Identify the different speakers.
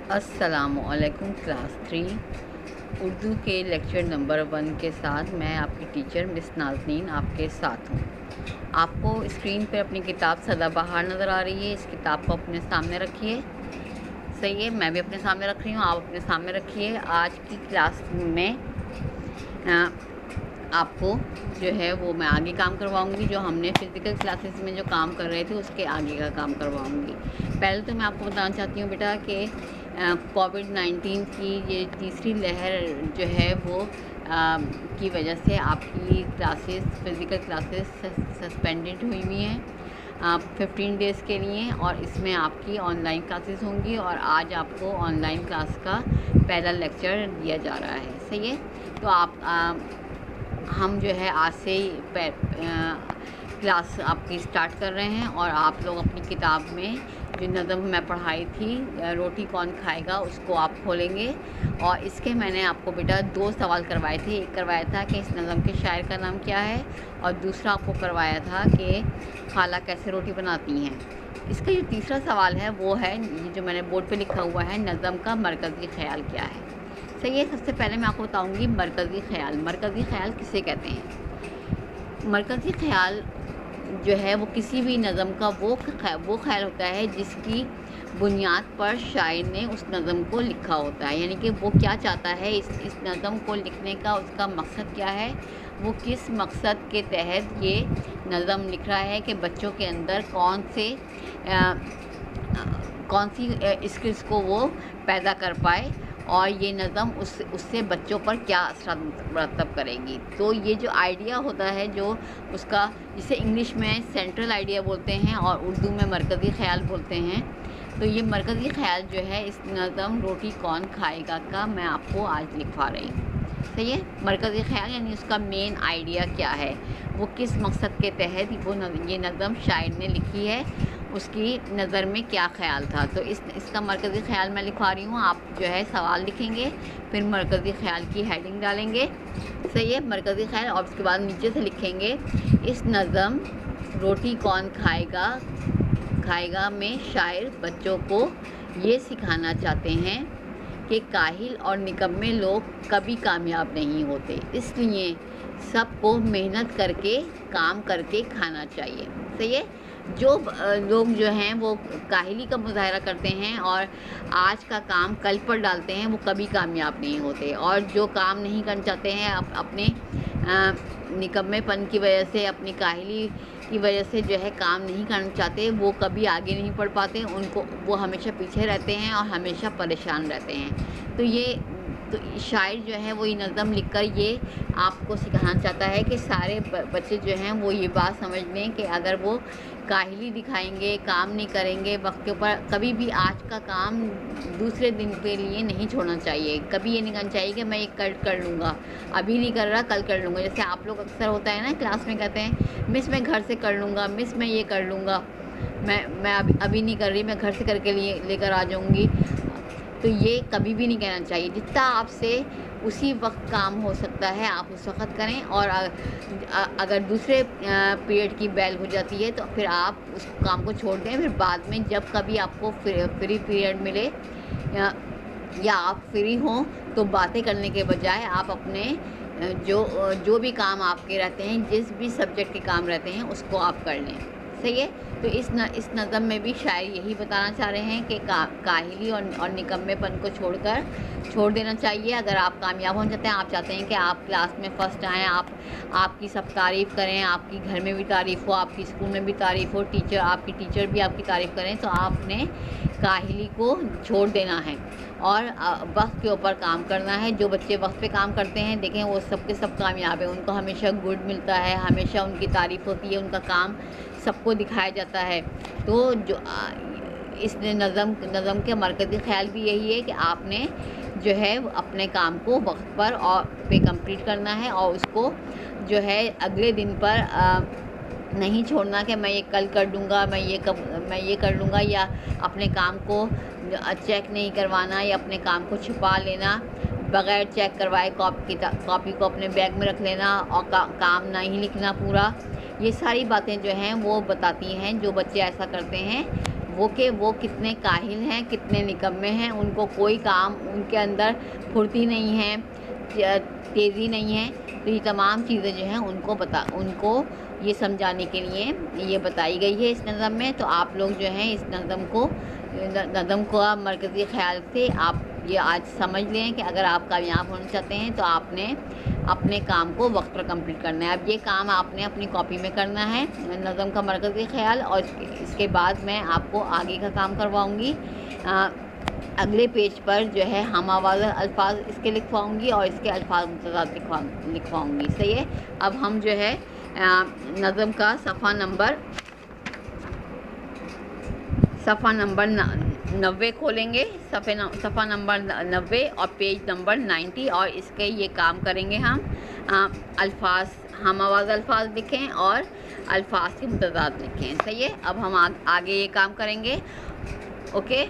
Speaker 1: अस्सलाम वालेकुम क्लास 3 उर्दू के लेक्चर नंबर 1 के साथ मैं आपकी टीचर मिस नाज़नीन आपके साथ हूँ। आपको स्क्रीन पर अपनी किताब सदाबहार नज़र आ रही है। इस किताब को अपने सामने रखिए। सही है, मैं भी अपने सामने रख रही हूँ, आप अपने सामने रखिए। आज की क्लास में आपको जो है वो मैं आगे काम करवाऊंगी। जो हमने फ़िज़िकल क्लासेस में जो काम कर रहे थे उसके आगे का काम करवाऊंगी। पहले तो मैं आपको बताना चाहती हूँ बेटा कि कोविड-19 की ये तीसरी लहर जो है वो की वजह से आपकी क्लासेस फ़िज़िकल क्लासेस सस्पेंडेड हुई हैं 15 डेज़ के लिए, और इसमें आपकी ऑनलाइन क्लासेस होंगी। और आज आपको ऑनलाइन क्लास का पहला लेक्चर दिया जा रहा है। सही है, तो हम जो है आज से ही क्लास आपकी स्टार्ट कर रहे हैं। और आप लोग अपनी किताब में जो नज़म मैं पढ़ाई थी रोटी कौन खाएगा उसको आप खोलेंगे। और इसके मैंने आपको बेटा 2 सवाल करवाए थे। एक करवाया था कि इस नज़म के शायर का नाम क्या है, और दूसरा आपको करवाया था कि खाला कैसे रोटी बनाती हैं। इसका जो तीसरा सवाल है वो है ये जो मैंने बोर्ड पे लिखा हुआ है, नज़म का मरकज़ी ख़याल क्या है। सही है, सबसे पहले मैं आपको बताऊंगी मरकज़ी ख़याल। मरकज़ी ख़याल किसे कहते हैं? मरकज़ी ख़याल जो है वो किसी भी नज़म का वो ख़याल होता है जिसकी बुनियाद पर शायर ने उस नज़म को लिखा होता है। यानी कि वो क्या चाहता है, इस नज़म को लिखने का उसका मकसद क्या है, वो किस मकसद के तहत ये नज़म लिख रहा है कि बच्चों के अंदर कौन सी स्किल्स को वो पैदा कर पाए, और ये नज़म उससे बच्चों पर क्या असर मरतब करेगी। तो ये जो आइडिया होता है जो उसका, जिसे इंग्लिश में सेंट्रल आइडिया बोलते हैं और उर्दू में मरकज़ी ख़याल बोलते हैं, तो ये मरकज़ी ख़याल जो है इस नज़म रोटी कौन खाएगा का मैं आपको आज लिखवा रही हूँ। सही है, मरकज़ी ख़याल यानी उसका मेन आइडिया क्या है, वो किस मकसद के तहत ये नज़म शायर ने लिखी है, उसकी नज़र में क्या ख़याल था। तो इसका मरकज़ी ख़याल मैं लिखवा रही हूँ। आप जो है सवाल लिखेंगे, फिर मरकज़ी ख़याल की हेडिंग डालेंगे। सही है, मरकज़ी ख़याल, और उसके बाद नीचे से लिखेंगे इस नज़म रोटी कौन खाएगा में शायर बच्चों को ये सिखाना चाहते हैं कि काहिल और निकम्मे लोग कभी कामयाब नहीं होते, इसलिए सबको मेहनत करके काम करके खाना चाहिए। सही है, जो लोग जो हैं वो काहिली का मुज़ाहरा करते हैं और आज का काम कल पर डालते हैं, वो कभी कामयाब नहीं होते। और जो काम नहीं करना चाहते हैं अपने निकम्मेपन की वजह से, अपनी काहिली की वजह से जो है काम नहीं करना चाहते, वो कभी आगे नहीं बढ़ पाते, वो हमेशा पीछे रहते हैं और हमेशा परेशान रहते हैं। तो शायर जो है वो ये नज़म लिखकर ये आपको सिखाना चाहता है कि सारे बच्चे जो हैं वो ये बात समझ लें कि अगर वो काहिली दिखाएंगे, काम नहीं करेंगे वक्त के ऊपर, कभी भी आज का काम दूसरे दिन के लिए नहीं छोड़ना चाहिए। कभी ये नहीं कहना चाहिए कि मैं ये कर लूँगा, अभी नहीं कर रहा कल कर लूँगा। जैसे आप लोग अक्सर होता है ना क्लास में कहते हैं मिस मैं घर से कर लूँगा, मिस मैं ये कर लूँगा, मैं अभी नहीं कर रही, मैं घर से करके लेकर आ जाऊँगी। तो ये कभी भी नहीं कहना चाहिए। जितना आपसे उसी वक्त काम हो सकता है आप उस वक्त करें, और अगर दूसरे पीरियड की बेल हो जाती है तो फिर आप उस काम को छोड़ दें। फिर बाद में जब कभी आपको फ्री पीरियड मिले या आप फ्री हों तो बातें करने के बजाय आप अपने जो भी काम आपके रहते हैं, जिस भी सब्जेक्ट के काम रहते हैं उसको आप कर लें। सही है, तो इस नज़म में भी शायर यही बताना चाह रहे हैं कि काहिली और निकम्मेपन को छोड़ देना चाहिए। अगर आप कामयाब होना चाहते हैं, आप चाहते हैं कि आप क्लास में फ़र्स्ट आएँ, आपकी सब तारीफ़ करें, आपकी घर में भी तारीफ़ हो, आपकी स्कूल में भी तारीफ़ हो, आपकी टीचर भी आपकी तारीफ़ करें, तो आपने काहिली को छोड़ देना है और वक्त के ऊपर काम करना है। जो बच्चे वक्त पे काम करते हैं देखें वो सब के सब कामयाब हैं, उनको हमेशा गुड मिलता है, हमेशा उनकी तारीफ़ होती है, उनका काम सबको दिखाया जाता है। तो जो इस नज़म के मरकज़ी ख़याल भी यही है कि आपने जो है अपने काम को वक्त पर और पे कंप्लीट करना है, और उसको जो है अगले दिन पर नहीं छोड़ना कि मैं ये कल कर दूँगा, मैं ये कर लूँगा, या अपने काम को चेक नहीं करवाना, या अपने काम को छुपा लेना, बग़ैर चेक करवाए कॉपी को अपने बैग में रख लेना और काम नहीं लिखना पूरा। ये सारी बातें जो हैं वो बताती हैं जो बच्चे ऐसा करते हैं وہ کتنے کاہل ہیں، کتنے نکمے ہیں، ان کو کوئی کام، ان کے اندر پھرتی نہیں ہے، تیزی نہیں ہے. تو یہ تمام چیزیں جو ہیں ان کو یہ سمجھانے کے لیے یہ بتائی گئی ہے اس نظم میں. تو آپ لوگ جو ہیں اس نظم کو مرکزی خیال سے آپ یہ آج سمجھ لیں کہ اگر آپ کامیاب ہونا چاہتے ہیں تو آپ نے اپنے کام کو وقت پر کمپلیٹ کرنا ہے. اب یہ کام آپ نے اپنی کاپی میں کرنا ہے، نظم کا مرکزی خیال، اور اس کے بعد میں آپ کو آگے کا کام کرواؤں گی. اگلے پیج پر جو ہے ہم آواز الفاظ اس کے لکھواؤں گی اور اس کے الفاظ متضاد لکھواؤں گی. صحیح ہے. اب ہم جو ہے نظم کا صفحہ نمبر 90 کھولیں گے، صفحہ نمبر 90 اور پیج نمبر 90، اور اس کے یہ کام کریں گے ہم. الفاظ، ہم آواز الفاظ لکھیں اور الفاظ کے متضاد لکھیں. صحیح ہے. اب ہم آگے یہ کام کریں گے. اوکے.